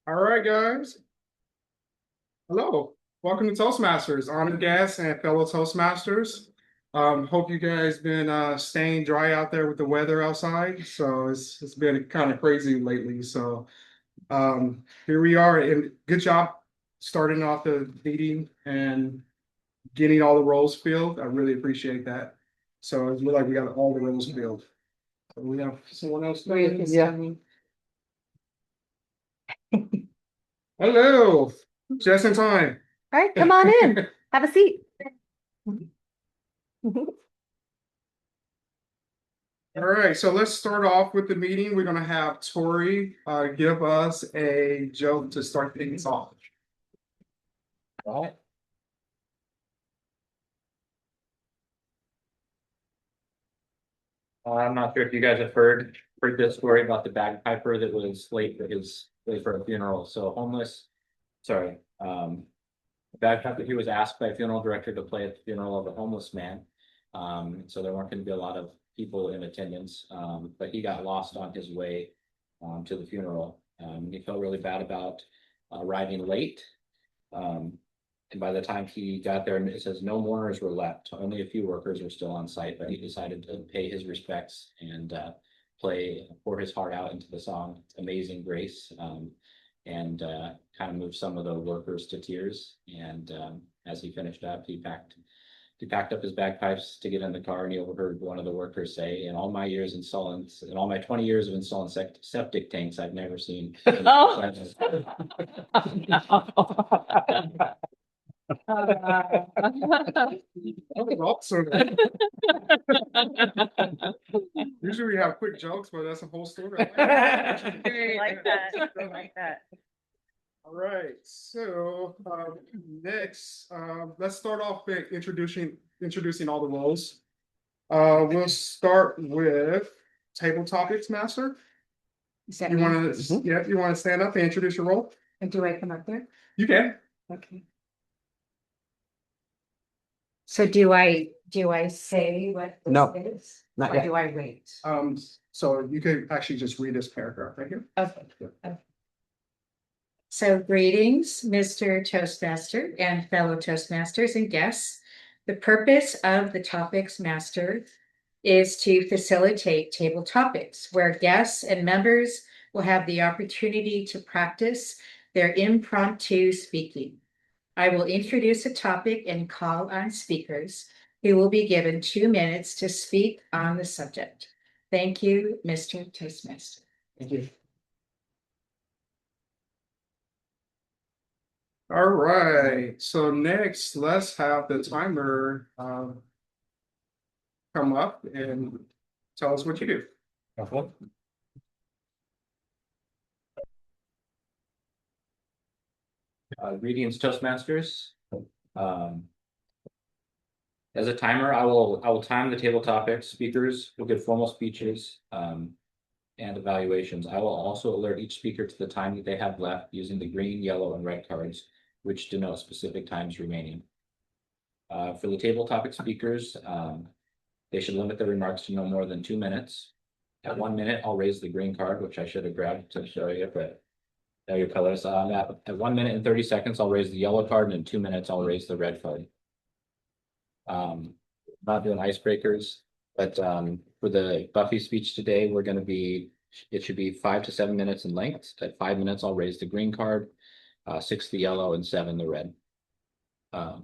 All right, guys. Hello. Welcome to Toastmasters, honored guests and fellow Toastmasters. Hope you guys been staying dry out there with the weather outside. So it's been kind of crazy lately. So here we are, and good job starting off the meeting and getting all the roles filled. I really appreciate that. So it looks like we got all the roles filled. So we have someone else. Yeah. Hello, just in time. All right, come on in. Have a seat. All right, so let's start off with the meeting. We're going to have Tori give us a joke to start things off. All right. I'm not sure if you guys have heard this story about the bagpiper that was late for a funeral. So bagpiper. He was asked by a funeral director to play at the funeral of a homeless man. So there weren't going to be a lot of people in attendance. But he got lost on his way to the funeral. He felt really bad about arriving late. And by the time he got there, it says no mourners were left. Only a few workers were still on site, but he decided to pay his respects and pour his heart out into the song Amazing Grace, and kind of moved some of the workers to tears. And as he finished up, he packed up his bagpipes to get in the car, and he overheard one of the workers say, in all my 20 years of installing septic tanks, I've never seen. Oh. That was awesome. Usually we have quick jokes, but that's a whole story. I like that. I like that. All right, so next, let's start off with introducing all the roles. We'll start with table topics master. Is that You me? want to, yeah, you want to stand up and introduce your role? And do I come up there? You can. Okay. So do I say what No, this is? not Or yet. do I wait? So you could actually just read this paragraph right here. Okay. So greetings, Mr. Toastmaster and fellow Toastmasters and guests. The purpose of the Topics Master is to facilitate table topics where guests and members will have the opportunity to practice their impromptu speaking. I will introduce a topic and call on speakers who will be given 2 minutes to speak on the subject. Thank you, Mr. Toastmaster. Thank you. All right, so next, let's have the timer come up and tell us what you do. Greetings, Toastmasters. As a timer, I will time the table topics. Speakers will give formal speeches and evaluations. I will also alert each speaker to the time that they have left using the green, yellow, and red cards, which denote specific times remaining. For the table topic speakers, they should limit their remarks to no more than 2 minutes. At 1 minute, I'll raise the green card, which I should have grabbed to show you, but there your colors. At 1 minute and 30 seconds, I'll raise the yellow card, and in 2 minutes, I'll raise the red card. Not doing icebreakers, but for the Buffy speech today, it should be 5 to 7 minutes in length. At 5 minutes, I'll raise the green card, 6 the yellow, and 7 the red. For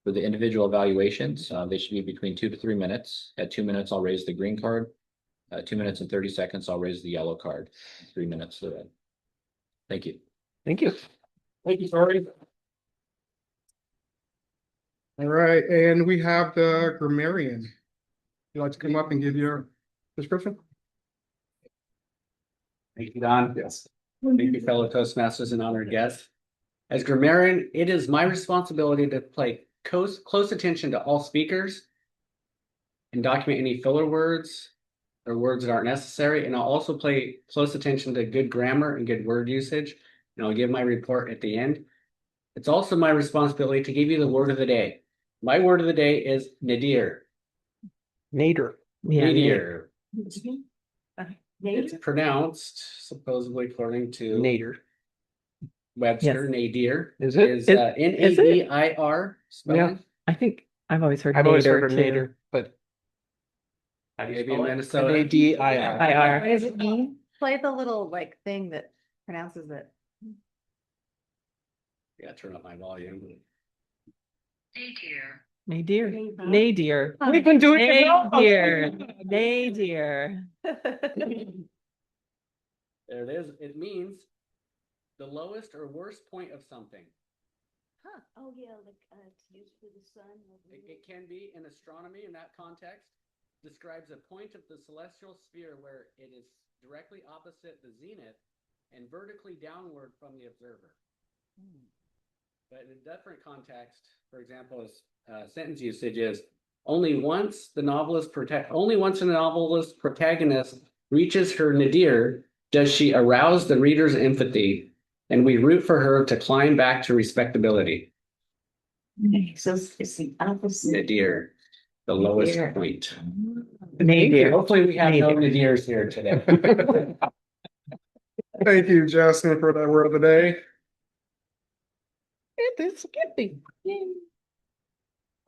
the individual evaluations, they should be between 2 to 3 minutes. At 2 minutes, I'll raise the green card. 2 minutes and 30 seconds, I'll raise the yellow card. 3 minutes the red. Thank you. Thank you. Thank you, Tori. All right, and we have the grammarian. You'd like to come up and give your description? Thank you, Don. Yes. Thank you, fellow Toastmasters and honored guests. As grammarian, it is my responsibility to pay close attention to all speakers and document any filler words or words that aren't necessary. And I'll also pay close attention to good grammar and good word usage. And I'll give my report at the end. It's also my responsibility to give you the word of the day. My word of the day is nadir. Nadir. Nadir. Nadir? It's pronounced, supposedly according to Nadir. Webster, nadir. Is it? Is Is it? Nadir spelling? I think I've always heard I've always nadir heard of too. nadir, but How do you Maybe spell in it? Minnesota. Nadir. IR. What does it mean? Play the little like thing that pronounces it. Yeah, turn up my volume. Nadir. Nadir. Nadir. Huh. We've been doing it wrong. Nadir. Nadir. There it is. It means the lowest or worst point of something. Huh. Oh yeah, like it's used for the sun. It can be in astronomy in that context, describes a point of the celestial sphere where it is directly opposite the zenith and vertically downward from the observer. But in a different context, for example, sentence usage is only once a novelist protagonist reaches her nadir does she arouse the reader's empathy, and we root for her to climb back to respectability. So it's the opposite. Nadir, the lowest Nadir. point. Nadir. Hopefully we have no Nadir. nadirs here today. Thank you, Justin, for that word of the day. It's getting.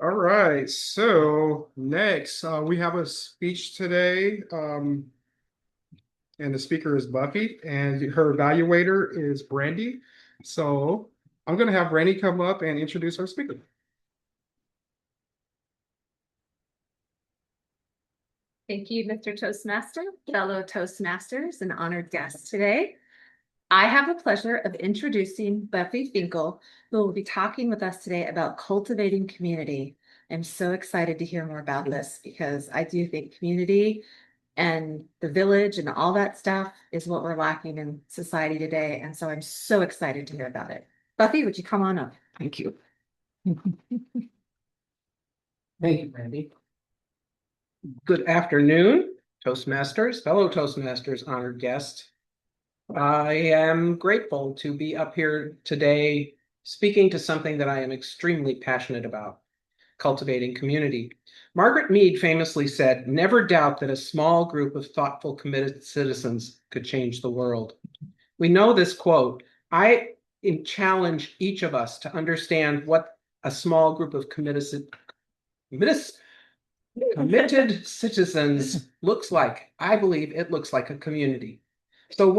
All right, so next we have a speech today. And the speaker is Buffy, and her evaluator is Brandy. So I'm going to have Brandy come up and introduce our speaker. Thank you, Mr. Toastmaster, fellow Toastmasters, and honored guests today. I have the pleasure of introducing Buffy Finkel, who will be talking with us today about cultivating community. I'm so excited to hear more about this because I do think community and the village and all that stuff is what we're lacking in society today. And so I'm so excited to hear about it. Buffy, would you come on up? Thank you. Thank you, Brandy. Good afternoon, Toastmasters, fellow Toastmasters, honored guests. I am grateful to be up here today speaking to something that I am extremely passionate about, cultivating community. Margaret Mead famously said, "Never doubt that a small group of thoughtful, committed citizens could change the world." We know this quote. I challenge each of us to understand what a small group of committed citizens looks like. I believe it looks like a community. So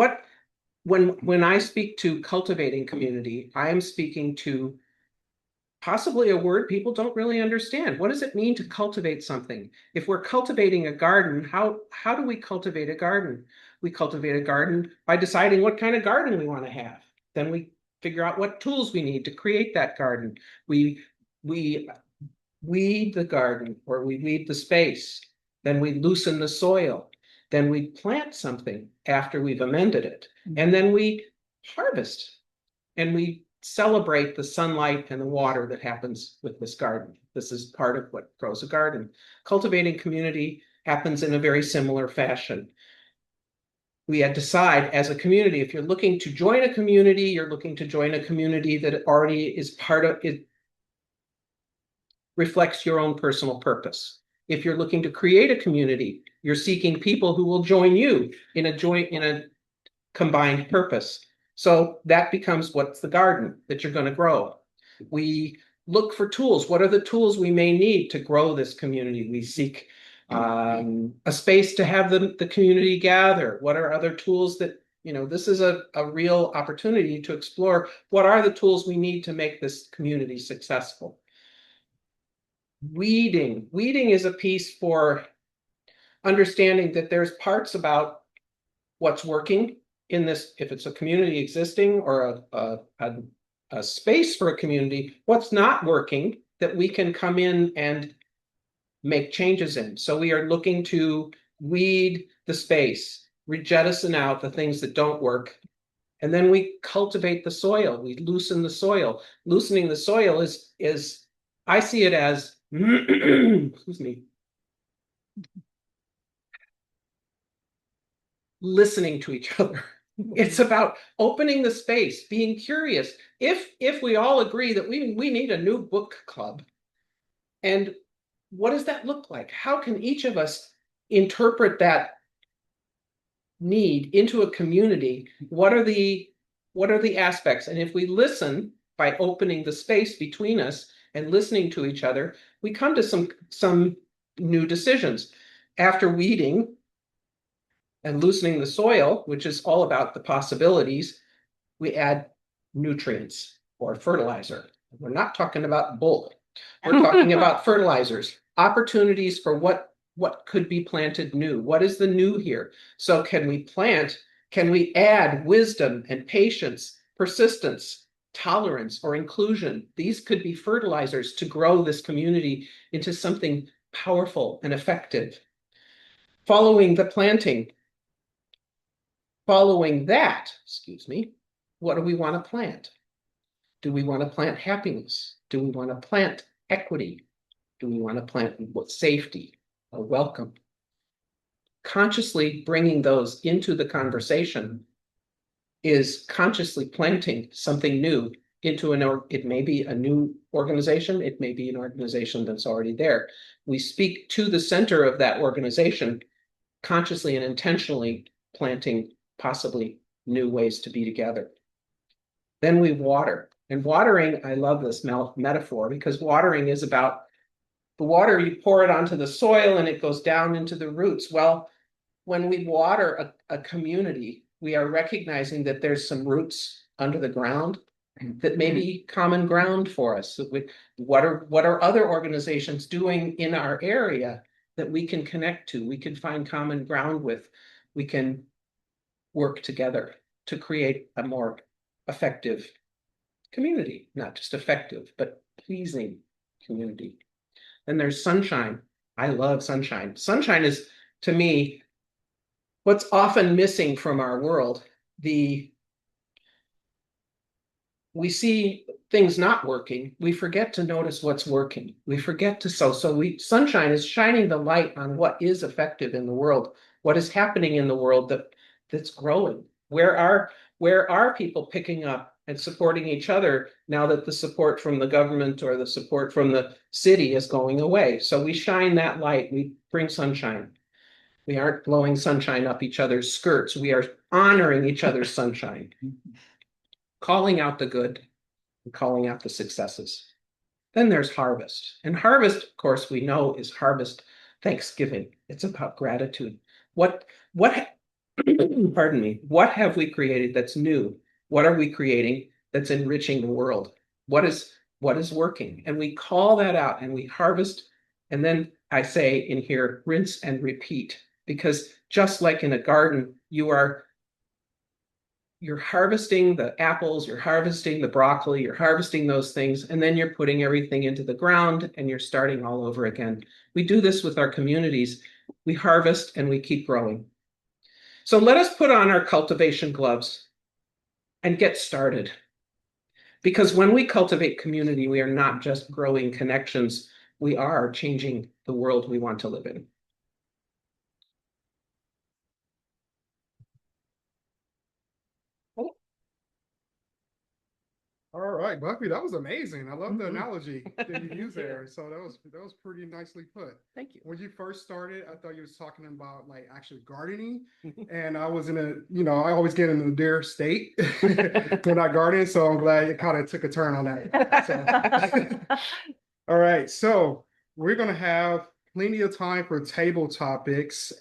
when I speak to cultivating community, I am speaking to possibly a word people don't really understand. What does it mean to cultivate something? If we're cultivating a garden, how do we cultivate a garden? We cultivate a garden by deciding what kind of garden we want to have. Then we figure out what tools we need to create that garden. We weed the garden, or we weed the space. Then we loosen the soil. Then we plant something after we've amended it. And then we harvest. And we celebrate the sunlight and the water that happens with this garden. This is part of what grows a garden. Cultivating community happens in a very similar fashion. We had to decide as a community, if you're looking to join a community, you're looking to join a community that already is part of it, reflects your own personal purpose. If you're looking to create a community, you're seeking people who will join you in a combined purpose. So that becomes what's the garden that you're going to grow. We look for tools. What are the tools we may need to grow this community? We seek a space to have the community gather. What are other tools that, this is a real opportunity to explore what are the tools we need to make this community successful. Weeding is a piece for understanding that there's parts about what's working in this, if it's a community existing or a space for a community, what's not working that we can come in and make changes in. So we are looking to weed the space, jettison out the things that don't work, and then we cultivate the soil. We loosen the soil. Loosening the soil is I see it as excuse me, listening to each other. It's about opening the space, being curious. If we all agree that we need a new book club, and what does that look like? How can each of us interpret that need into a community? What are the what are the aspects? And if we listen by opening the space between us and listening to each other, we come to some new decisions. After weeding and loosening the soil, which is all about the possibilities, we add nutrients or fertilizer. We're not talking about bull. We're talking about fertilizers, opportunities for what could be planted new. What is the new here? So can we add wisdom and patience, persistence, tolerance, or inclusion? These could be fertilizers to grow this community into something powerful and effective. Following the planting, following that, what do we want to plant? Do we want to plant happiness? Do we want to plant equity? Do we want to plant safety or welcome? Consciously bringing those into the conversation is consciously planting something new into it may be a new organization, it may be an organization that's already there. We speak to the center of that organization, consciously and intentionally planting possibly new ways to be together. Then we water. And watering, I love this metaphor, because watering is about the water, you pour it onto the soil and it goes down into the roots. Well, when we water a community, we are recognizing that there's some roots under the ground that may be common ground for us. What are other organizations doing in our area that we can connect to, we can find common ground with, we can work together to create a more effective community, not just effective, but pleasing community. Then there's sunshine. I love sunshine. Sunshine is, to me, what's often missing from our world. We see things not working. We forget to notice what's working. We forget to sunshine is shining the light on what is effective in the world, what is happening in the world that's growing. Where are people picking up and supporting each other now that the support from the government or the support from the city is going away? So we shine that light, we bring sunshine. We aren't blowing sunshine up each other's skirts. We are honoring each other's sunshine, calling out the good and calling out the successes. Then there's harvest. And harvest, of course, we know is harvest Thanksgiving. It's about gratitude. Pardon me, what have we created that's new? What are we creating that's enriching the world? What is working? And we call that out and we harvest. And then I say in here, rinse and repeat, because just like in a garden, you're harvesting the apples, you're harvesting the broccoli, you're harvesting those things, and then you're putting everything into the ground and you're starting all over again. We do this with our communities. We harvest and we keep growing. So let us put on our cultivation gloves and get started. Because when we cultivate community, we are not just growing connections, we are changing the world we want to live in. All right, Buffy, that was amazing. I love the analogy that you used there. So that was pretty nicely put. Thank you. When you first started, I thought you was talking about like actually gardening, and I was I always get in the deer state when I garden. So I'm glad it kind of took a turn on that. So. All right, so we're gonna have plenty of time for table topics.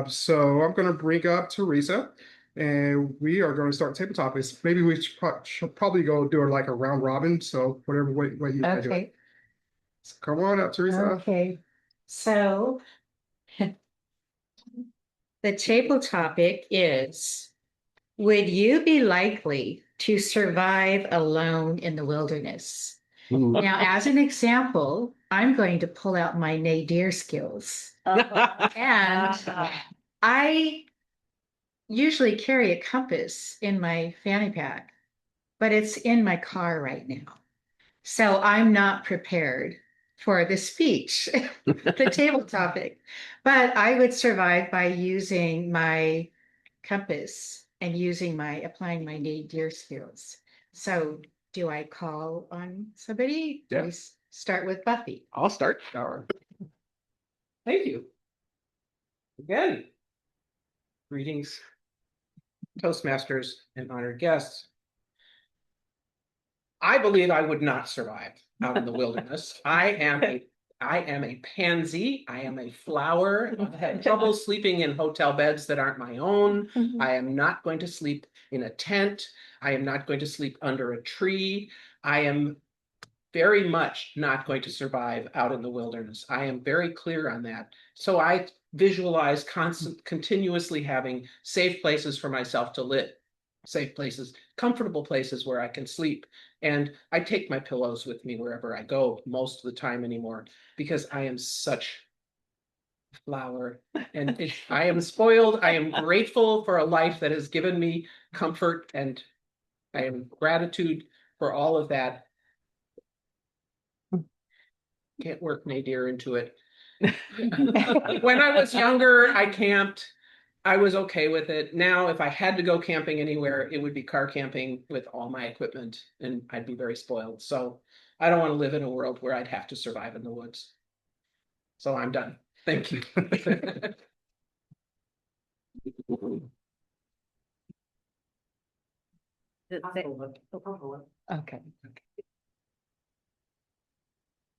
So I'm gonna bring up Teresa. And we are going to start table topics. Maybe we should probably go do it like a round robin. So whatever way you do it. Okay, So come on up, Teresa. okay. So the table topic is, would you be likely to survive alone in the wilderness? Now, as an example, I'm going to pull out my nadir skills. And I usually carry a compass in my fanny pack, but it's in my car right now. So I'm not prepared for the speech, the table topic, but I would survive by using my compass and applying my nadir skills. So do I call on somebody? Yeah. We start with Buffy. I'll start. Thank you. Again, greetings, Toastmasters and honored guests. I believe I would not survive out in the wilderness. I am a pansy. I am a flower. I've had trouble sleeping in hotel beds that aren't my own. I am not going to sleep in a tent. I am not going to sleep under a tree. I am very much not going to survive out in the wilderness. I am very clear on that. So I visualize continuously having safe places for myself to live, safe places, comfortable places where I can sleep. And I take my pillows with me wherever I go most of the time anymore, because I am such a flower and I am spoiled. I am grateful for a life that has given me comfort, and I am gratitude for all of that. Can't work nadir into it. When I was younger, I camped. I was okay with it. Now, if I had to go camping anywhere, it would be car camping with all my equipment, and I'd be very spoiled. So I don't want to live in a world where I'd have to survive in the woods. So I'm done. Thank you. Okay.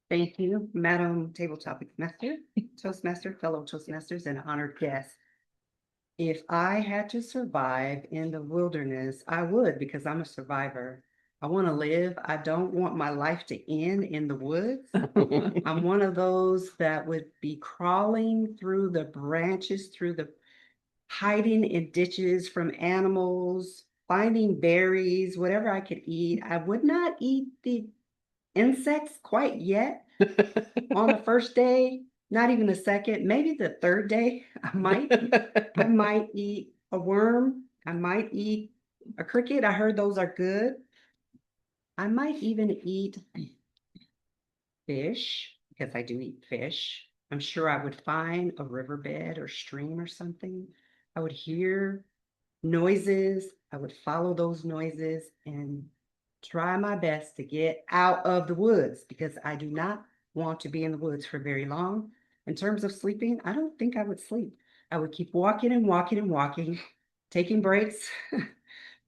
Thank you, Madam Table Topic Master, Toastmaster, fellow Toastmasters, and honored guests. If I had to survive in the wilderness, I would, because I'm a survivor. I want to live. I don't want my life to end in the woods. I'm one of those that would be crawling through the branches, hiding in ditches from animals, finding berries, whatever I could eat. I would not eat the insects quite yet on the first day, not even the second, maybe the third day. I might eat a worm. I might eat a cricket. I heard those are good. I might even eat fish, because I do eat fish. I'm sure I would find a riverbed or stream or something. I would hear noises. I would follow those noises and try my best to get out of the woods, because I do not want to be in the woods for very long. In terms of sleeping, I don't think I would sleep. I would keep walking and walking and walking, taking breaks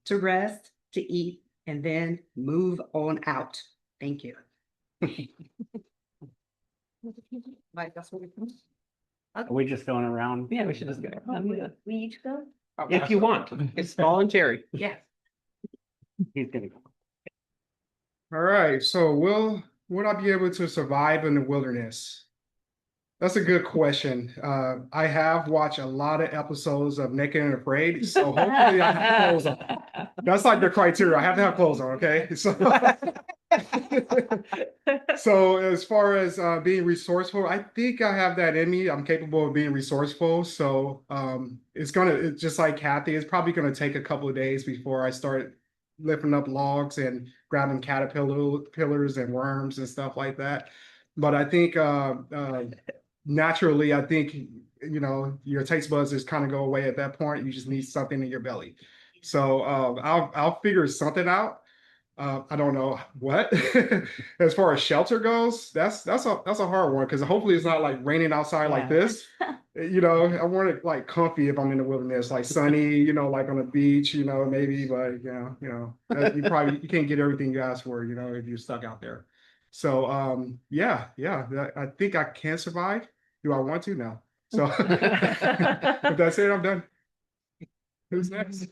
to rest, to eat, and then move on out. Thank you. Like, that's what we can. Are we just going around? Yeah, we should just go. We each go? If you want, it's voluntary. Yeah. He's gonna go. All right. So would I be able to survive in the wilderness? That's a good question. I have watched a lot of episodes of Naked and Afraid, so hopefully I have clothes on. That's like the criteria. I have to have clothes on, okay? So as far as being resourceful, I think I have that in me. I'm capable of being resourceful. So it's just like Kathy, it's probably gonna take a couple of days before I start lifting up logs and grabbing caterpillars and worms and stuff like that. But I think naturally, I think, your taste buds just kind of go away at that point. You just need something in your belly. So I'll figure something out. I don't know what. As far as shelter goes, that's a hard one, because hopefully it's not like raining outside like this. I want it like comfy if I'm in the wilderness, like sunny, like on the beach, maybe, but you can't get everything you ask for, if you're stuck out there. So I think I can survive. Do I want to? No. So if that's it, I'm done. Who's next?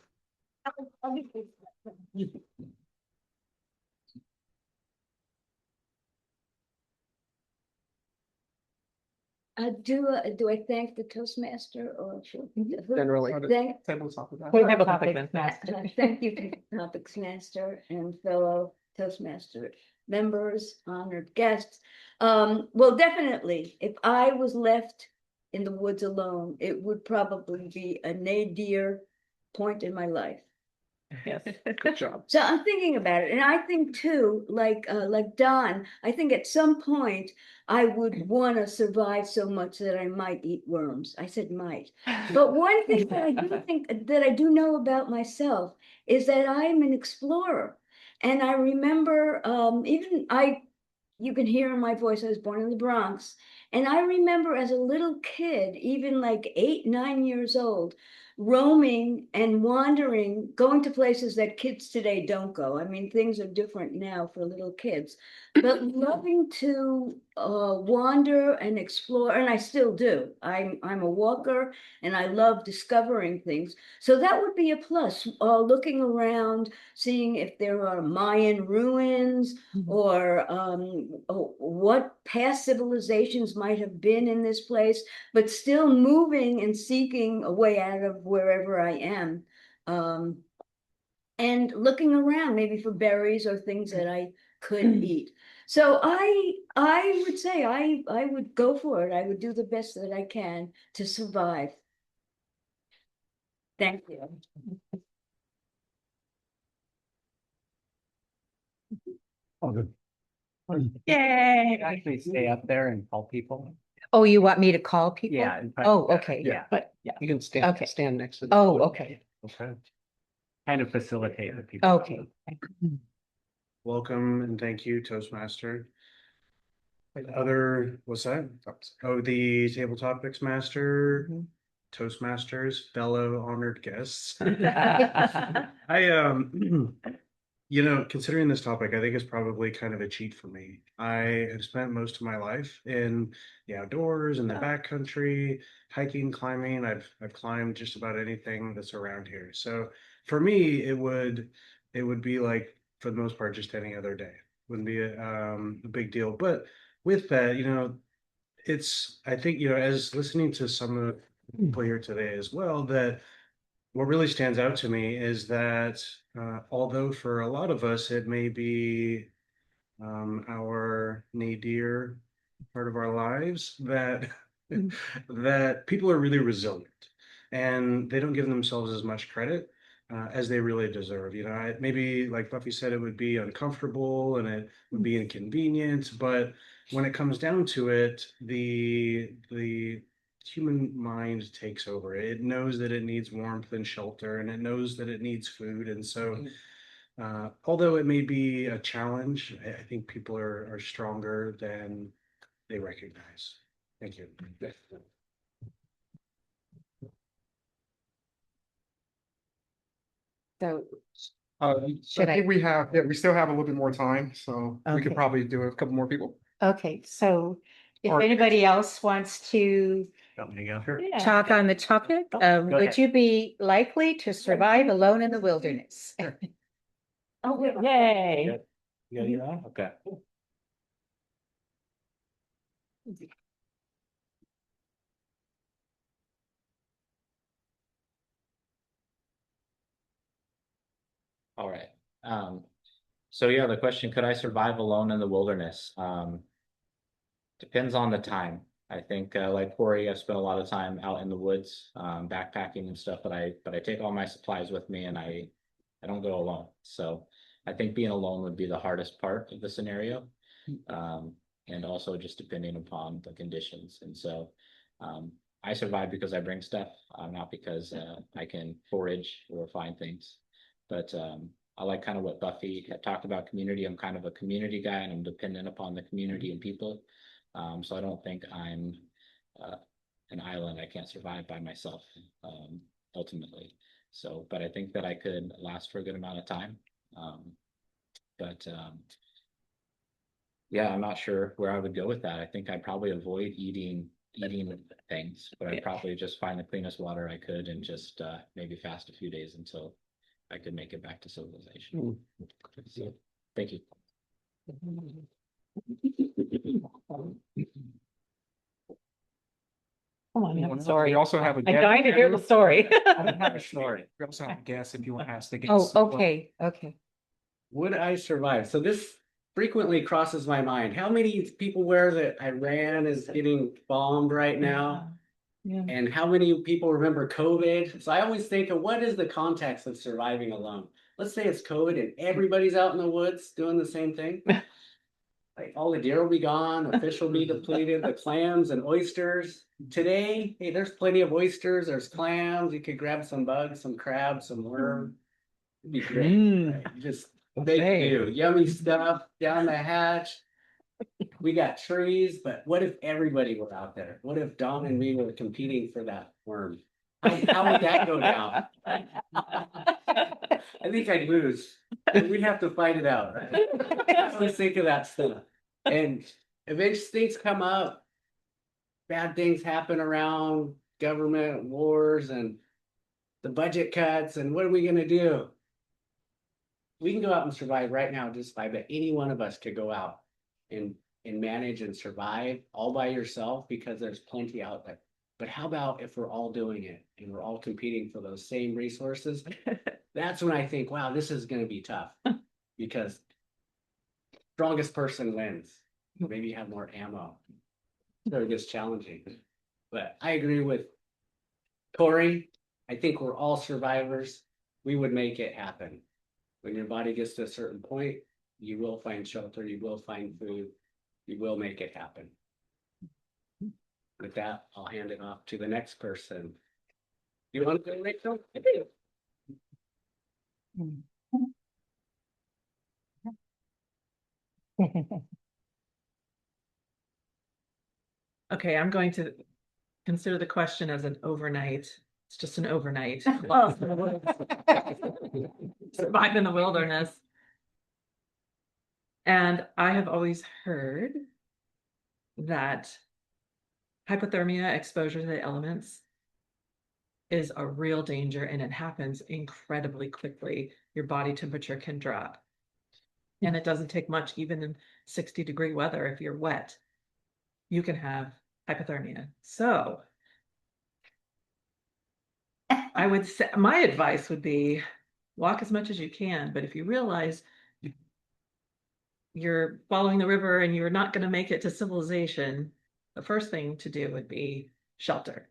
Do I thank the Toastmaster or should? Generally. Thank, Table topic. Table topic master. thank you to the Topics Master and fellow Toastmaster members, honored guests. Well, definitely, if I was left in the woods alone, it would probably be a nadir point in my life. Yes. Good job. So I'm thinking about it, and I think too, like Don, I think at some point I would want to survive so much that I might eat worms. I said might, but one thing that I do think that I do know about myself is that I'm an explorer, and I remember you can hear in my voice, I was born in the Bronx, and I remember as a little kid, even like 8, 9 years old, roaming and wandering, going to places that kids today don't go. I mean, things are different now for little kids, but loving to wander and explore, and I still do. I'm a walker and I love discovering things. So that would be a plus, looking around, seeing if there are Mayan ruins or what past civilizations might have been in this place, but still moving and seeking a way out of wherever I am. And looking around maybe for berries or things that I could eat. So I would say I would go for it. I would do the best that I can to survive. Thank you. Yay. Actually stay up there and call people. Oh, you want me to call people? Yeah. Oh, okay. Yeah. But yeah. You can stand, Okay. stand next to the. Oh, okay. Okay. Kind of facilitate the people. Okay. Welcome and thank you, Toastmaster. Other, what's that? Oh, the table topics master, Toastmasters, fellow honored guests. Considering this topic, I think it's probably kind of a cheat for me. I have spent most of my life in the outdoors, in the backcountry, hiking, climbing. I've climbed just about anything that's around here. So for me, it would be like, for the most part, just any other day. Wouldn't be a big deal. But with that, I think, as listening to some of the people here today as well, that what really stands out to me is that although for a lot of us it may be our nadir part of our lives, that that people are really resilient and they don't give themselves as much credit as they really deserve. Maybe like Buffy said, it would be uncomfortable and it would be inconvenient, but when it comes down to it, the human mind takes over. It knows that it needs warmth and shelter, and it knows that it needs food. And so, although it may be a challenge, I think people are stronger than they recognize. Thank you. So I Should I- think we still have a little bit more time, so we could Okay. probably do a couple more people. Okay, so if Or- anybody else wants to Want me to go? Sure. Yeah. talk on the topic, Go would ahead. you be likely to survive alone in the wilderness? Oh, Yay. Yeah, you're on? Okay. All right. So yeah, the question, could I survive alone in the wilderness? Depends on the time. I think, like Corey, I've spent a lot of time out in the woods, backpacking and stuff, but I take all my supplies with me and I don't go alone. So I think being alone would be the hardest part of the scenario. And also just depending upon the conditions. And so, I survive because I bring stuff, not because, I can forage or find things. But I like kind of what Buffy had talked about community. I'm kind of a community guy and I'm dependent upon the community and people. So I don't think I'm an island. I can't survive by myself, ultimately. So, but I think that I could last for a good amount of time. But yeah, I'm not sure where I would go with that. I think I'd probably avoid eating things, but I'd probably just find the cleanest water I could and just maybe fast a few days until I could make it back to civilization. So, thank you. Come on, Anyone I'm else? sorry. We also have a I'm guest. dying to hear the story. I don't have a story. We also have a guest if you want to ask the Oh, guest. okay, okay. Would I survive? So this frequently crosses my mind. How many people aware that Iran is getting bombed right now? Yeah. And how many people remember COVID? So I always think of what is the context of surviving alone? Let's say it's COVID and everybody's out in the woods doing the same thing. Like all the deer will be gone, the fish will be depleted, the clams and oysters. Today, hey, there's plenty of oysters, there's clams, you could grab some bugs, some crabs, some worm. It'd be great. Right? Just big Okay. do, yummy stuff down the hatch. We got trees, but what if everybody were out there? What if Don and me were competing for that worm? How would that go down? I think I'd lose. We'd have to fight it out. Let's think of that stuff. And eventually things come up, bad things happen around government, wars, and the budget cuts, and what are we gonna do? We can go out and survive right now just by, but any one of us could go out and manage and survive all by yourself because there's plenty out there. But how about if we're all doing it and we're all competing for those same resources? That's when I think, wow, this is gonna be tough because strongest person wins. Maybe you have more ammo. So it gets challenging. But I agree with Corey. I think we're all survivors. We would make it happen. When your body gets to a certain point, you will find shelter, you will find food, you will make it happen. With that, I'll hand it off to the next person. You want to go, Rachel? Okay, I'm going to consider the question as an overnight. It's just an overnight. Survive in the wilderness. And I have always heard that hypothermia, exposure to the elements, is a real danger, and it happens incredibly quickly. Your body temperature can drop. And it doesn't take much, even in 60-degree weather, if you're wet, you can have hypothermia. So I would say my advice would be walk as much as you can, but if you realize you're following the river and you're not going to make it to civilization, the first thing to do would be shelter.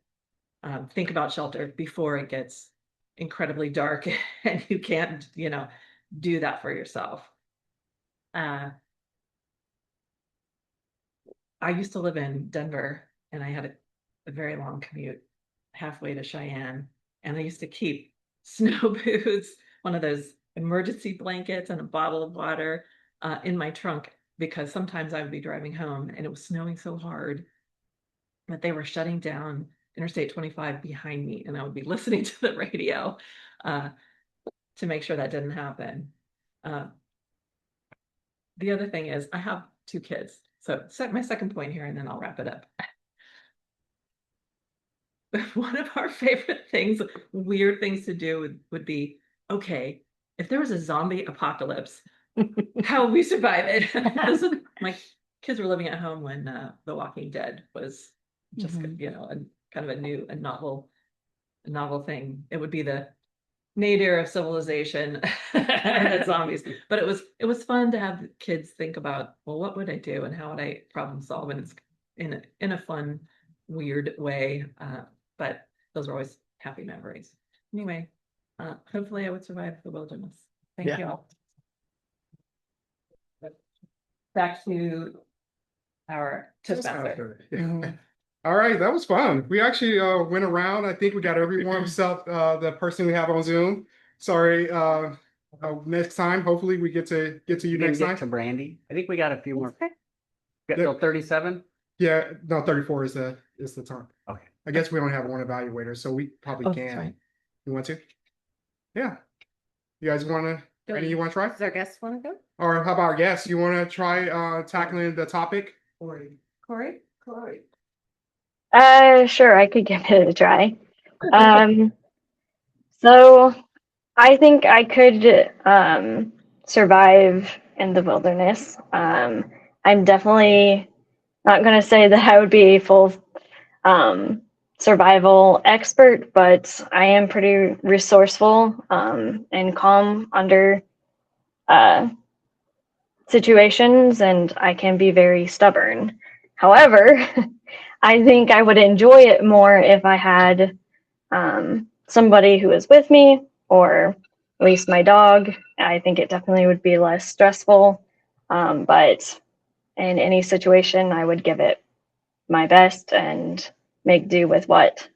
Think about shelter before it gets incredibly dark and you can't, do that for yourself. I used to live in Denver and I had a very long commute halfway to Cheyenne, and I used to keep snow boots, one of those emergency blankets, and a bottle of water in my trunk, because sometimes I would be driving home and it was snowing so hard that they were shutting down Interstate 25 behind me, and I would be listening to the radio to make sure that didn't happen. The other thing is I have 2 kids. So my second point here, and then I'll wrap it up. One of our favorite things, weird things to do would be, okay, if there was a zombie apocalypse, how would we survive it? My kids were living at home when The Walking Dead was just, a kind of a novel thing. It would be the nadir of civilization and zombies. But it was fun to have kids think about, well, what would I do and how would I problem solve? And it's in a fun, weird way. But those are always happy memories. Anyway, hopefully I would survive the wilderness. Thank you all. Back to our Toastmaster. All right, that was fun. We actually went around. I think we got everyone except the person we have on Zoom. Sorry. Next time, hopefully we get to you next time. To Brandy. I think we got a few more. Got till 37. Yeah, no, 34 is the time. Okay. I guess we only have one evaluator, so we probably can. Right. You want to? Yeah. You guys want to? Brandy, you want to try? Does our guests want to go? Or how about our guests? You want to try tackling the topic? Corey. Sure, I could give it a try. So I think I could survive in the wilderness. I'm definitely not going to say that I would be a full survival expert, but I am pretty resourceful and calm under situations, and I can be very stubborn. However, I think I would enjoy it more if I had somebody who is with me, or at least my dog. I think it definitely would be less stressful. But in any situation, I would give it my best and make do with what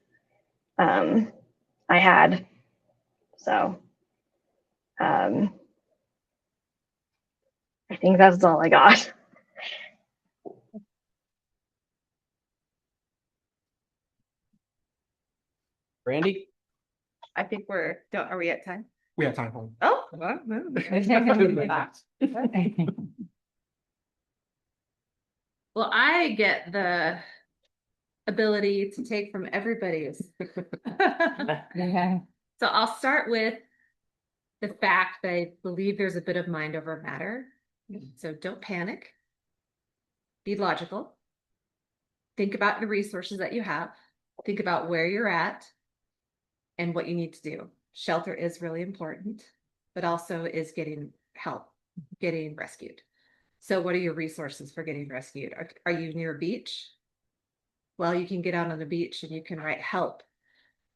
I had. So I think that's all I got. Brandy? I think are we at time? We have time for. Oh. Well, I get the ability to take from everybody's. So I'll start with the fact that I believe there's a bit of mind over matter. So don't panic. Be logical. Think about the resources that you have. Think about where you're at and what you need to do. Shelter is really important, but also is getting help, getting rescued. So what are your resources for getting rescued? Are you near a beach? Well, you can get out on the beach and you can write help.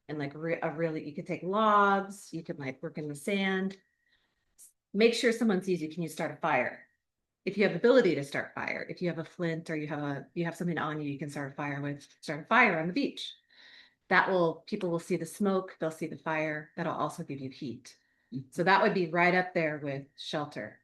And like you can take logs, you can like work in the sand. Make sure someone sees you. Can you start a fire? If you have ability to start fire, if you have a flint or you have something on you, you can start a fire on the beach. People will see the smoke, they'll see the fire, that'll also give you heat. So that would be right up there with shelter.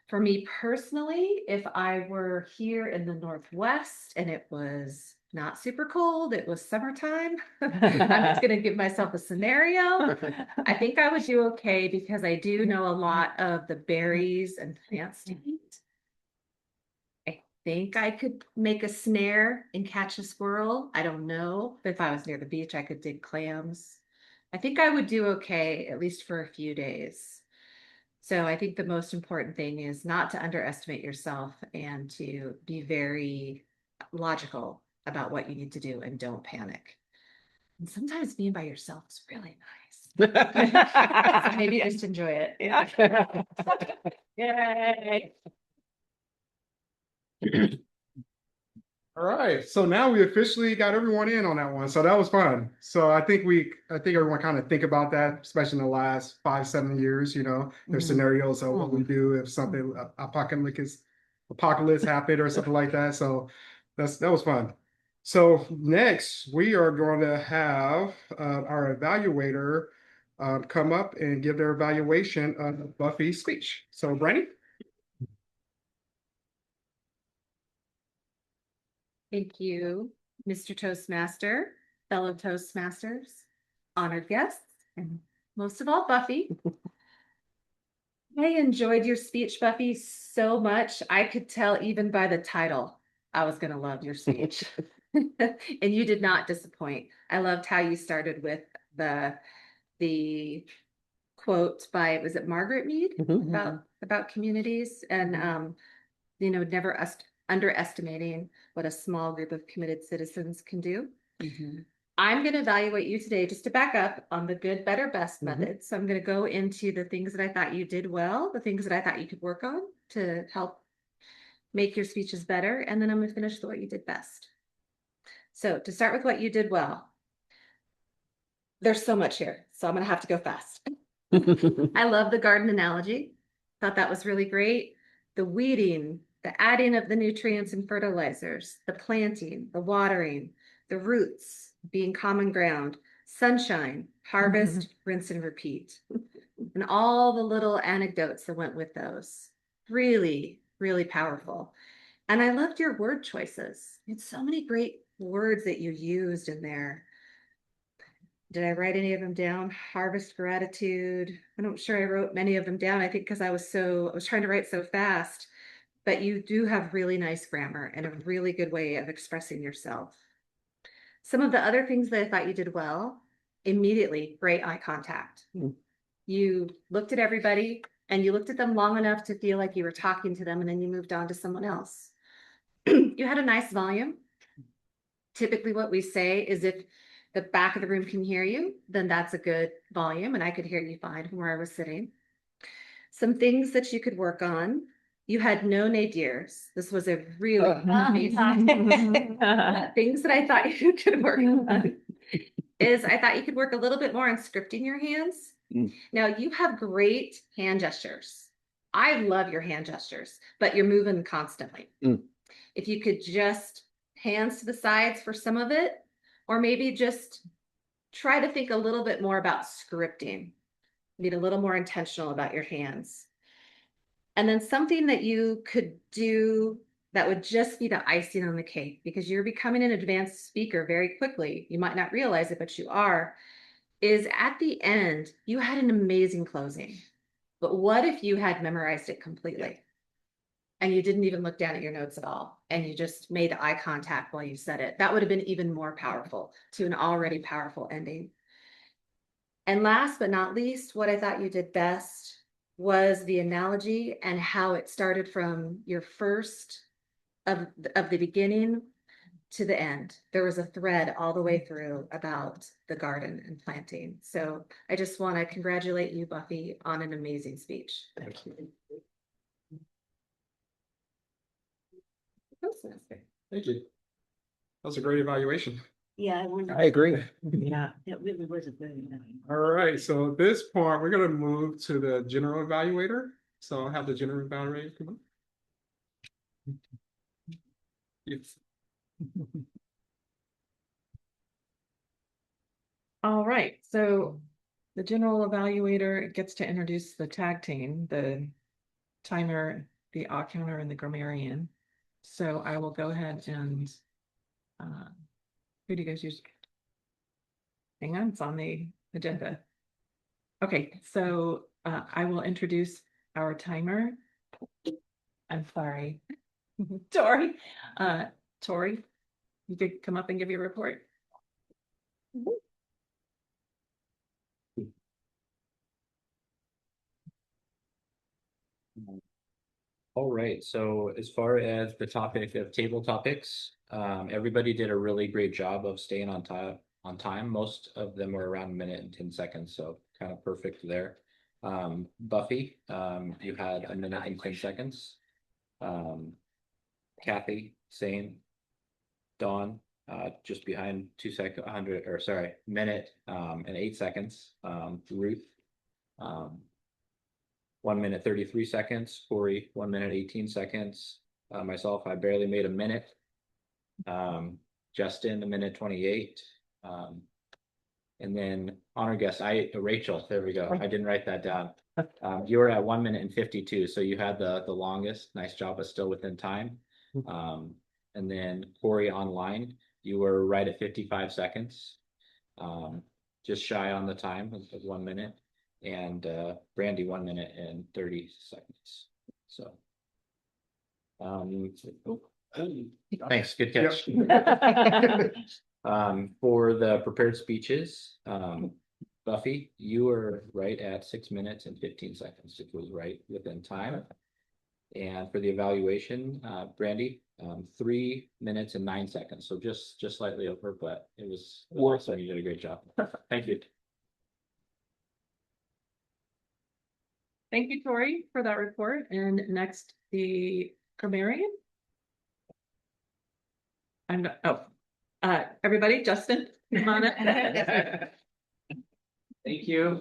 For me personally, if I were here in the Northwest and it was not super cold, it was summertime, I'm just going to give myself a scenario. I think I would do okay because I do know a lot of the berries and plants to eat. I think I could make a snare and catch a squirrel. I don't know. If I was near the beach, I could dig clams. I think I would do okay, at least for a few days. So I think the most important thing is not to underestimate yourself and to be very logical about what you need to do and don't panic. And sometimes being by yourself is really nice. So maybe just enjoy it. Yeah. Yay. All right, so now we officially got everyone in on that one. So that was fun. So I think everyone kind of think about that, especially in the last 5-7 years. You know, there's scenarios of what we do if something apocalypse happened or something like that. So that was fun. So next we are going to have our evaluator come up and give their evaluation of Buffy's speech. So Brandy. Thank you, Mr. Toastmaster, fellow Toastmasters, honored guests, and most of all, Buffy. I enjoyed your speech, Buffy, so much. I could tell even by the title, I was going to love your speech. And you did not disappoint. I loved how you started with the quote by, was it Margaret Mead about communities and, never underestimating what a small group of committed citizens can do. I'm going to evaluate you today just to back up on the good, better, best method. So I'm going to go into the things that I thought you did well, the things that I thought you could work on to help make your speeches better. And then I'm going to finish with what you did best. So to start with what you did well, there's so much here, so I'm going to have to go fast. I love the garden analogy. Thought that was really great. The weeding, the adding of the nutrients and fertilizers, the planting, the watering, the roots being common ground, sunshine, harvest, rinse and repeat, and all the little anecdotes that went with those. Really, really powerful. And I loved your word choices. It's so many great words that you used in there. Did I write any of them down? Harvest gratitude. I'm not sure I wrote many of them down. I think because I was trying to write so fast. But you do have really nice grammar and a really good way of expressing yourself. Some of the other things that I thought you did well, immediately, great eye contact. You looked at everybody and you looked at them long enough to feel like you were talking to them, and then you moved on to someone else. You had a nice volume. Typically what we say is if the back of the room can hear you, then that's a good volume, and I could hear you fine from where I was sitting. Some things that you could work on. You had no nadirs. This was a really amazing things that I thought you could work on is I thought you could work a little bit more on scripting your hands. Now you have great hand gestures. I love your hand gestures, but you're moving constantly. If you could just hands to the sides for some of it, or maybe just try to think a little bit more about scripting. Be a little more intentional about your hands. And then something that you could do that would just be the icing on the cake because you're becoming an advanced speaker very quickly. You might not realize it, but you are. Is at the end, you had an amazing closing. But what if you had memorized it completely? And you didn't even look down at your notes at all, and you just made eye contact while you said it? That would have been even more powerful to an already powerful ending. And last but not least, what I thought you did best was the analogy and how it started from your first of the beginning to the end. There was a thread all the way through about the garden and planting. So I just want to congratulate you, Buffy, on an amazing speech. Thank you. Thank you. That was a great evaluation. Yeah, I wonder. I agree. Yeah. It really was a very nice. All right, so at this point, we're gonna move to the general evaluator. So I'll have the general evaluator come up. Yes. All right, so the general evaluator gets to introduce the tag team, the timer, the odd counter, and the grammarian. So I will go ahead and who do you guys use? Hang on, it's on the agenda. Okay, so I will introduce our timer. I'm sorry, Tori. Tori, you could come up and give your report. All right, so as far as the topic of table topics, everybody did a really great job of staying on time. Most of them were around a minute and 10 seconds, so kind of perfect there. Buffy, you had a minute and 10 seconds. Kathy, same. Dawn, just behind minute and 8 seconds. Ruth, 1 minute 33 seconds. Corey, 1 minute 18 seconds. Myself, I barely made a minute. Justin, a minute 28. And then honor guest, Rachel, there we go. I didn't write that down. You were at 1 minute and 52, so you had the longest. Nice job, but still within time. And then Corey online, you were right at 55 seconds. Just shy on the time of 1 minute. And Brandy, 1 minute and 30 seconds. So thanks, good catch. For the prepared speeches, Buffy, you were right at 6 minutes and 15 seconds. It was right within time. And for the evaluation, Brandy, 3 minutes and 9 seconds. So just slightly over, but it was awesome. You did a great job. Thank you. Thank you, Tori, for that report. And next, the grammarian. Everybody, Justin, come on up. Thank you.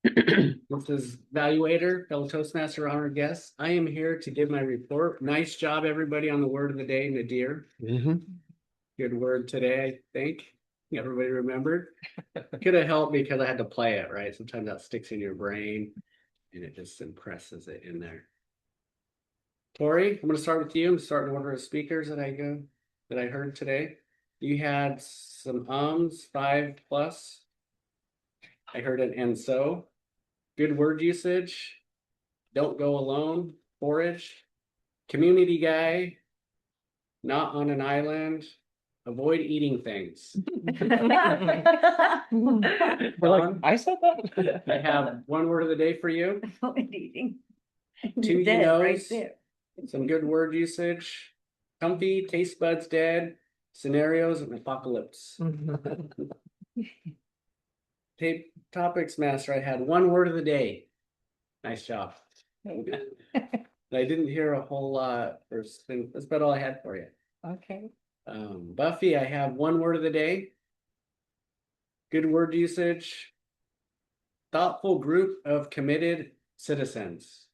This is evaluator, fellow Toastmaster, honored guest. I am here to give my report. Nice job, everybody, on the word of the day, nadir. Good word today, I think. Everybody remembered. Could have helped because I had to play it, right? Sometimes that sticks in your brain and it just impresses it in there. Tori, I'm going to start with you. I'm starting order of speakers that I heard today. You had some 5+. I heard an and so. Good word usage. Don't go alone. Forage. Community guy. Not on an island. Avoid eating things. I said that? I have one word of the day for you. Avoid eating. Two Dead right knows. there. Some good word usage. Comfy, taste buds dead. Scenarios of apocalypse. Tape topics master. I had one word of the day. Nice job. I didn't hear a whole lot. That's about all I had for you. Okay. Buffy, I have one word of the day. Good word usage. Thoughtful group of committed citizens.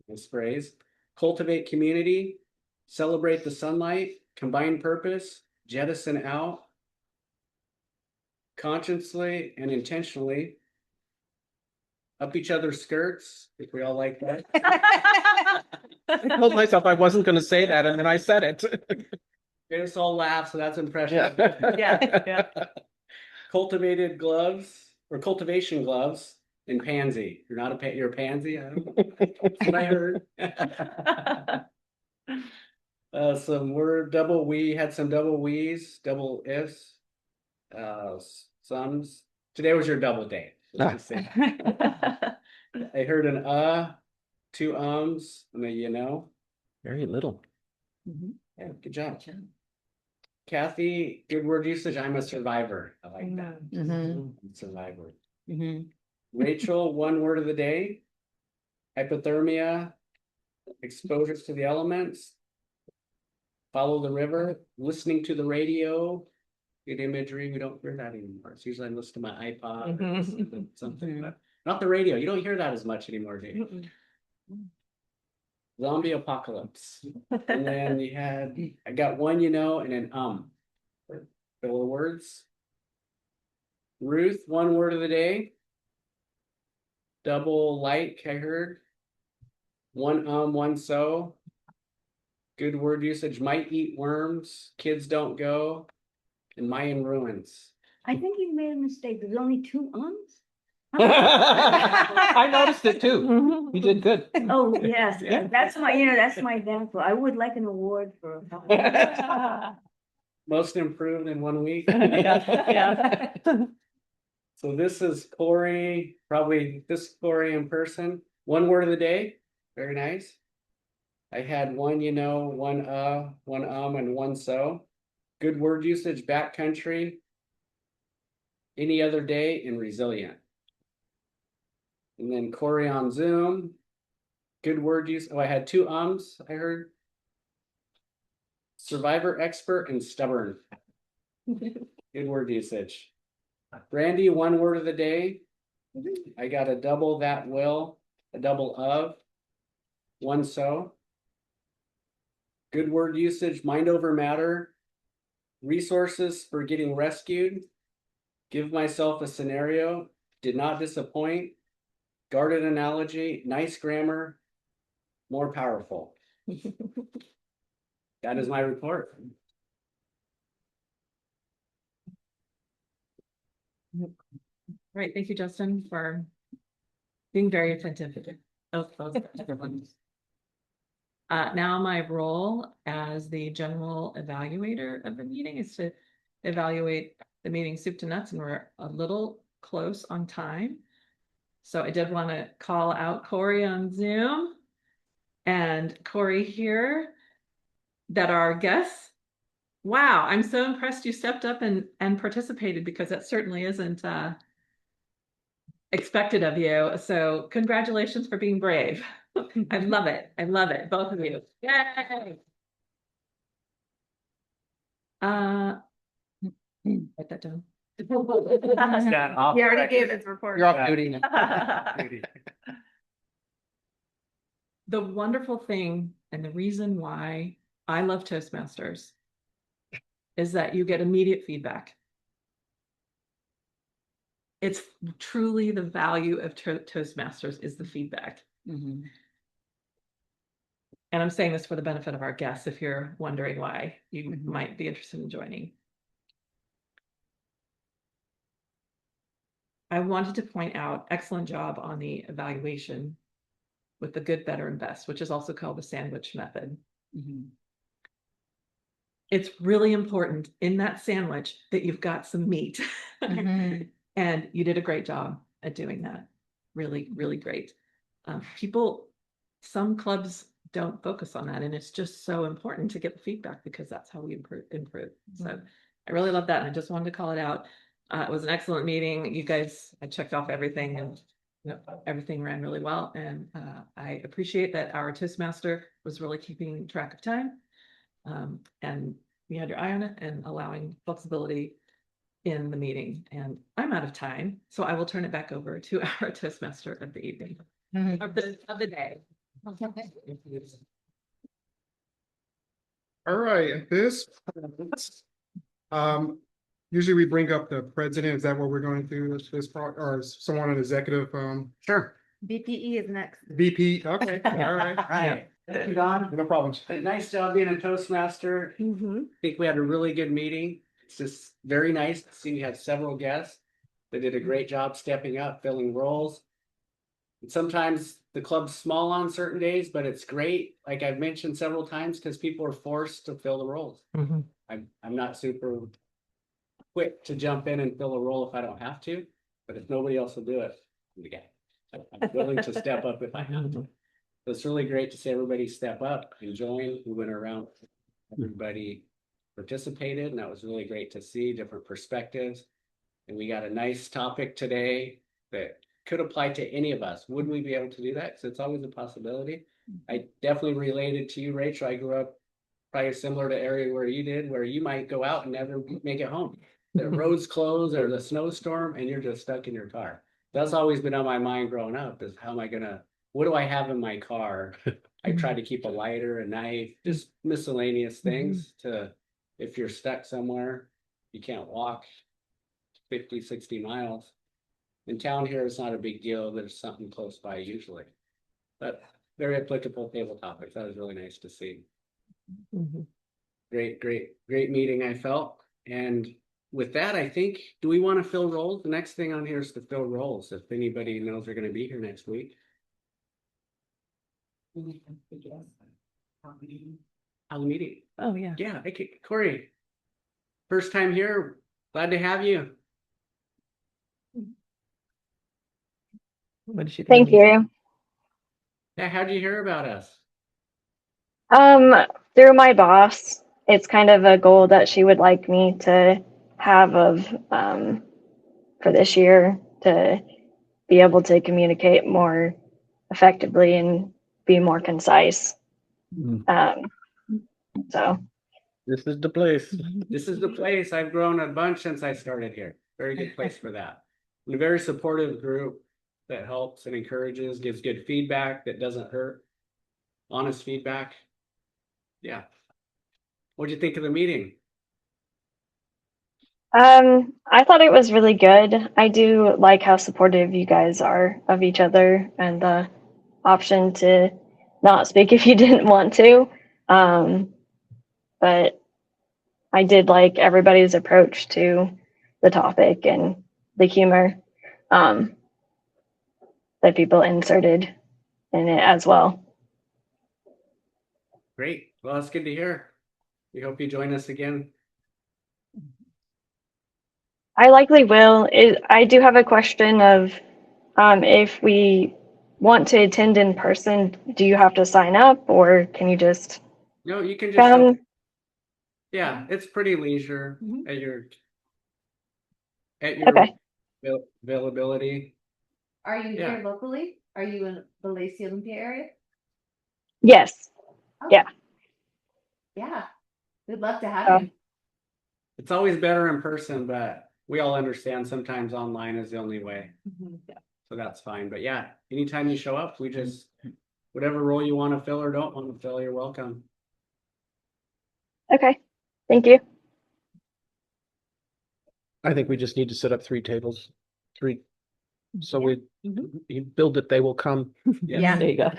This phrase. Cultivate community. Celebrate the sunlight. Combine purpose. Jettison out. Consciously and intentionally. up each other's skirts, if we all like that. I told myself I wasn't gonna say that, and then I said it. Made us all laugh, so that's impressive. Yeah. Cultivated gloves or cultivation gloves and pansy. You're not you're a pansy. I don't know. That's what I heard. We had some double we's, double ifs, sums. Today was your double day. Let's just say. I heard an 2 ums, and a Very little. Yeah, good job. Kathy, good word usage. I'm a survivor. I like that. Survivor. Rachel, 1 word of the day. Hypothermia, exposures to the elements, follow the river, listening to the radio, good imagery. We don't hear that anymore. It's usually I listen to my iPod or something, but not the radio. You don't hear that as much anymore, do you? Zombie apocalypse. And then I got 1 and an filler words. Ruth, 1 word of the day. Double like, I heard. 1 1 so. Good word usage. Might eat worms. Kids don't go. And Mayan ruins. I think you made a mistake. There's only 2 ums. I noticed it too. You did good. Oh, yes, Yeah. that's my downfall. I would like an award for. Most improved in 1 week. Yeah. So this is Corey, probably this Corey in person. 1 word of the day. Very nice. I had 1 1 1 and 1 so. Good word usage, backcountry. Any other day, and resilient. And then Corey on Zoom. Good word use. Oh, I had 2 ums, I heard. Survivor expert and stubborn. Good word usage. Brandy, 1 word of the day. I got a double that will, a double of, 1 so. Good word usage, mind over matter. Resources for getting rescued. Give myself a scenario. Did not disappoint. Guarded analogy. Nice grammar. More powerful. That is my report. Right, thank you, Justin, for being very attentive of those ones. Now my role as the general evaluator of the meeting is to evaluate the meeting soup to nuts, and we're a little close on time. So I did want to call out Corey on Zoom and Corey here that are guests. Wow, I'm so impressed you stepped up and participated, because that certainly isn't expected of you. So congratulations for being brave. I love it. I love it. Both of you. Yay. Write that down. He already gave his report. You're off duty now. The wonderful thing, and the reason why I love Toastmasters, is that you get immediate feedback. It's truly the value of Toastmasters is the feedback. And I'm saying this for the benefit of our guests, if you're wondering why you might be interested in joining. I wanted to point out, excellent job on the evaluation with the good, better, and best, which is also called the sandwich method. It's really important in that sandwich that you've got some meat. And you did a great job at doing that. Really, really great. Some clubs don't focus on that, and it's just so important to get the feedback, because that's how we improve. So I really love that, and I just wanted to call it out. It was an excellent meeting. You guys, I checked off everything, and everything ran really well. And I appreciate that our Toastmaster was really keeping track of time, and you had your eye on it and allowing flexibility in the meeting. And I'm out of time, so I will turn it back over to our Toastmaster of the evening, of the day. All right, at this point, Usually we bring up the president. Is that what we're going through this part, or someone an executive, Sure. BPE is next. VP? Okay, all right. Right. Thank you, Don. No problems. Nice job being a Toastmaster. I think we had a really good meeting. It's just very nice to see we had several guests. They did a great job stepping up, filling roles. And sometimes the club's small on certain days, but it's great, like I've mentioned several times, because people are forced to fill the roles. I'm not super quick to jump in and fill a role if I don't have to, but if nobody else will do it, again, I'm willing to step up if I have to. So it's really great to see everybody step up and join. We went around, everybody participated, and that was really great to see different perspectives. And we got a nice topic today that could apply to any of us. Would we be able to do that? Because it's always a possibility. I definitely related to you, Rachel. I grew up probably similar to area where you did, where you might go out and never make it home. The roads closed or the snowstorm and you're just stuck in your car. That's always been on my mind growing up, is how am I gonna, what do I have in my car? I try to keep a lighter, a knife, just miscellaneous things to, if you're stuck somewhere, you can't walk 50, 60 miles. In town here, it's not a big deal. There's something close by usually, but very applicable table topics. That was really nice to see. Great meeting, I felt. And with that, I think, do we want to fill roles? The next thing on here is to fill roles. If anybody knows they're going to be here next week. How the meeting? Oh, yeah. Yeah, okay, Corey. First time here. Glad to have you. What did she Thank you. Yeah, how'd you hear about us? Through my boss, it's kind of a goal that she would like me to have of for this year, to be able to communicate more effectively and be more concise. So This is the place. This is the place. I've grown a bunch since I started here. Very good place for that. And a very supportive group that helps and encourages, gives good feedback that doesn't hurt. Honest feedback. Yeah. What'd you think of the meeting? I thought it was really good. I do like how supportive you guys are of each other, and the option to not speak if you didn't want to. But I did like everybody's approach to the topic and the humor that people inserted in it as well. Great. Well, that's good to hear. We hope you join us again. I likely will. I do have a question of if we want to attend in person, do you have to sign up, or can you just No, you can just come? yeah, it's pretty leisure at your Okay. availability. Are you Yeah. here locally? Are you in the Lacey Olympia area? Yes. Yeah. Yeah, we'd love to have you. It's always better in person, but we all understand sometimes online is the only way. So that's fine. But yeah, anytime you show up, we just, whatever role you want to fill or don't want to fill, you're welcome. Okay. Thank you. I think we just need to set up 3 tables. 3. So you build it, they will come. Yeah, there you go.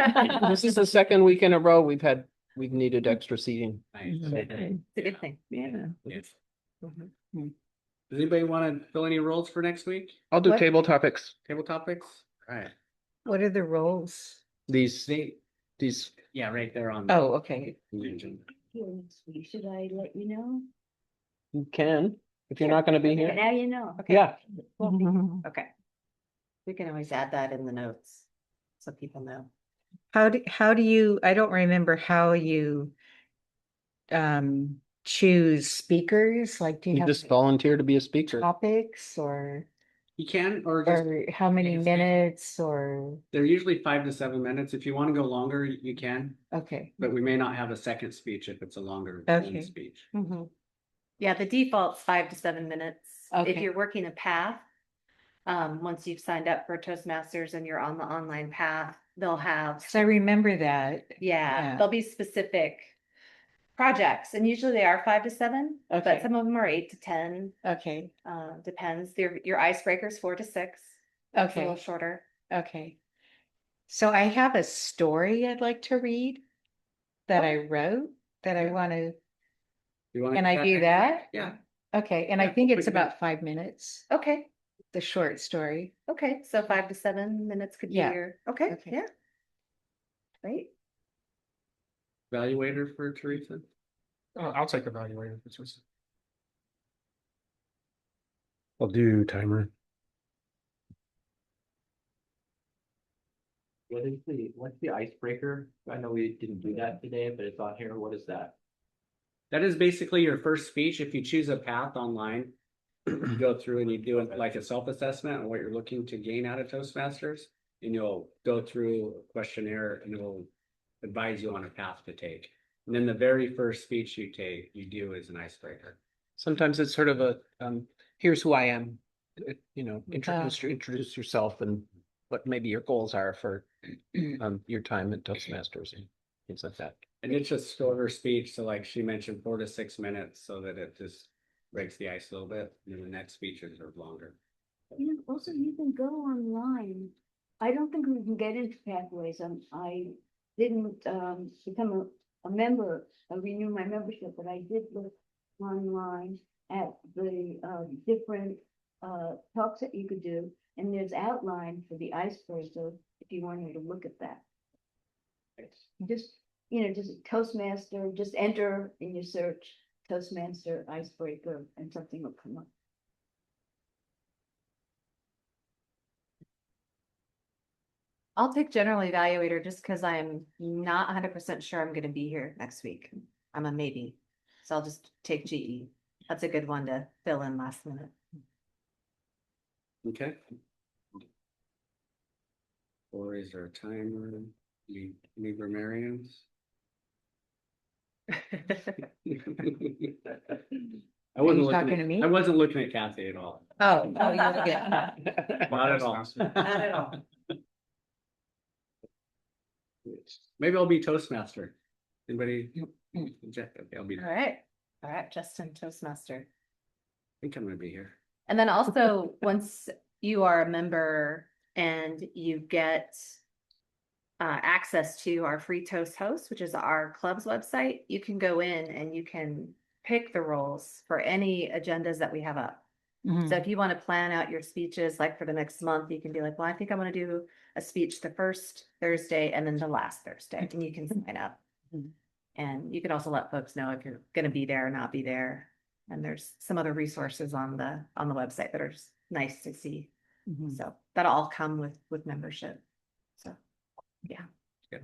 This is the second week in a row we've needed extra seating. Nice. It's a good thing. Yeah. Yes. Does anybody want to fill any roles for next week? I'll do What? table topics. Table topics? All right. What are the roles? These, Yeah, right there on. Oh, okay. Should I let you know? you can, if you're not gonna be here. Now you know. Okay. Yeah, Okay. We can always add that in the notes so people know. How do you, I don't remember how you choose speakers, like do you you have just volunteer to be a speaker. topics or You can, or just, how many Yes. minutes or they're usually 5 to 7 minutes. If you want to go longer, you can, okay. but we may not have a second speech if it's a longer Okay. speech. Yeah, the default's 5 to 7 minutes. If Okay. you're working a path, once you've signed up for Toastmasters and you're on the online path, they'll have, So I remember that. yeah, Yeah. they'll be specific projects, and usually they are 5 to 7, Okay. but some of them are 8 to 10. Okay, Depends. Your icebreakers 4 to 6. It's a little okay, shorter. okay. So I have a story I'd like to read that I wrote that I want to, You wanna can I do that? Yeah. Okay, and I Yeah, think we it's can- about 5 minutes, Okay. the short story. Okay. So 5 to 7 minutes could be Yeah. your. Okay. Okay. Yeah. Great. Evaluator for Teresa? I'll take evaluator. I'll do timer. What's the icebreaker? I know we didn't do that today, but it's on here. What is that? That is basically your first speech. If you choose a path online, you go through and you do it like a self-assessment on what you're looking to gain out of Toastmasters. And you'll go through a questionnaire and it will advise you on a path to take. And then the very first speech you do is an icebreaker. Sometimes it's sort of a, here's who I am. Introduce yourself and what maybe your goals are for your time at Toastmasters and things like that. And it's a shorter speech, so like she mentioned, 4 to 6 minutes, so that it just breaks the ice a little bit. And then the next speeches are longer. Also, you can go online. I don't think we can get into pathways. I didn't become a member, renew my membership, but I did look online at the different talks that you could do, and there's outline for the icebreaker if you wanted to look at that. Just just Toastmaster, just enter in your search Toastmaster icebreaker, and something will come up. I'll take general evaluator just because I'm not 100% sure I'm going to be here next week. I'm a maybe. So I'll just take GE. That's a good one to fill in last minute. Okay. Or is there a timer? Any grammarians? I wasn't you talking to me? I wasn't looking at Kathy at all. Oh, you're good. Not at all. Not at all. Maybe I'll be Toastmaster. Anybody? Okay, I'll be. All right, Justin, Toastmaster. I think I'm gonna be here. And then also, once you are a member and you get access to our free Toast host, which is our club's website, you can go in and you can pick the roles for any agendas that we have up. So if you want to plan out your speeches, like for the next month, you can be like, well, I think I want to do a speech the first Thursday and then the last Thursday, and you can sign up. And you can also let folks know if you're going to be there or not be there. And there's some other resources on the website that are just nice to see. So that'll all come with membership. So yeah.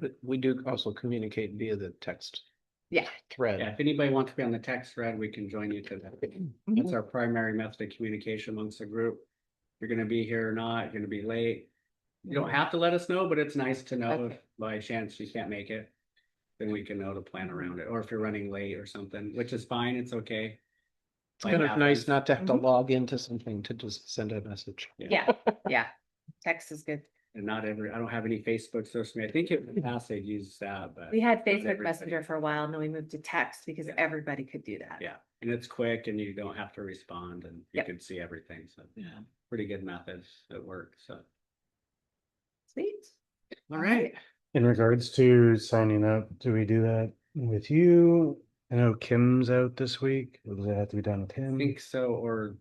But we do also communicate via the text Yeah. thread. Yeah, if anybody wants to be on the text thread, we can join you to that. That's our primary method of communication amongst the group. You're gonna be here or not, you're gonna be late. You don't have to let us know, but it's nice to know if by chance you can't make it. Then we can know to plan around it, or if you're running late or something, which is fine, it's okay. It's kind of nice not to have to log into something to just send a message. Yeah. Yeah. Text is good. And not every, I don't have any Facebook, social media. I think in the past they'd use that, but. We had not Facebook everybody. Messenger for a while, and then we moved to text because everybody could do that. Yeah, and it's quick and you don't have to respond and you Yep. can see everything, so. Yeah. Pretty good methods that work, so. Sweet. All right. In regards to signing up, do we do that with you? I know Kim's out this week. Does that have to be done with I him? think so, or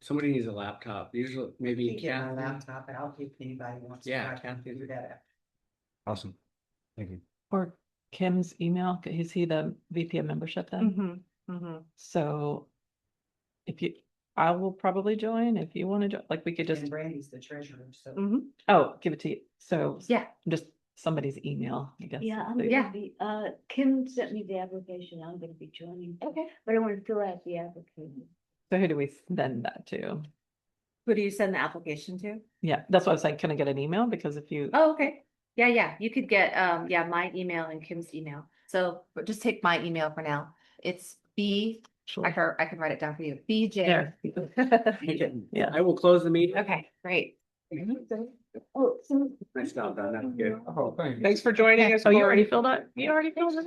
somebody needs a laptop, usually maybe. Kathy. laptop, and I'll keep anybody who wants Yeah, Kathy. do that. Awesome. Thank you. Or Kim's email, is he the VP of membership then? So I will probably join if you want to join, like we could just, Brandy's the treasurer, so. oh, give it to you. So Yeah. just somebody's email, I guess. Yeah, I'm So- gonna be, Kim sent me the application, I'm gonna be joining. Okay. But I want to fill out the application. So who do we send that to? Who do you send the application to? Yeah, that's what I was saying. Can I get an email? Because if you, Oh, okay. Yeah. You could get, my email and Kim's email. So but just take my email for now. It's I can write it down for you. BJ. There. Yeah. I will close the meeting. Okay, great. Oh, so. Nice job, Don, that's good. Oh, thank you. Thanks for joining us. Oh, you Lori. already filled out? You already filled it out?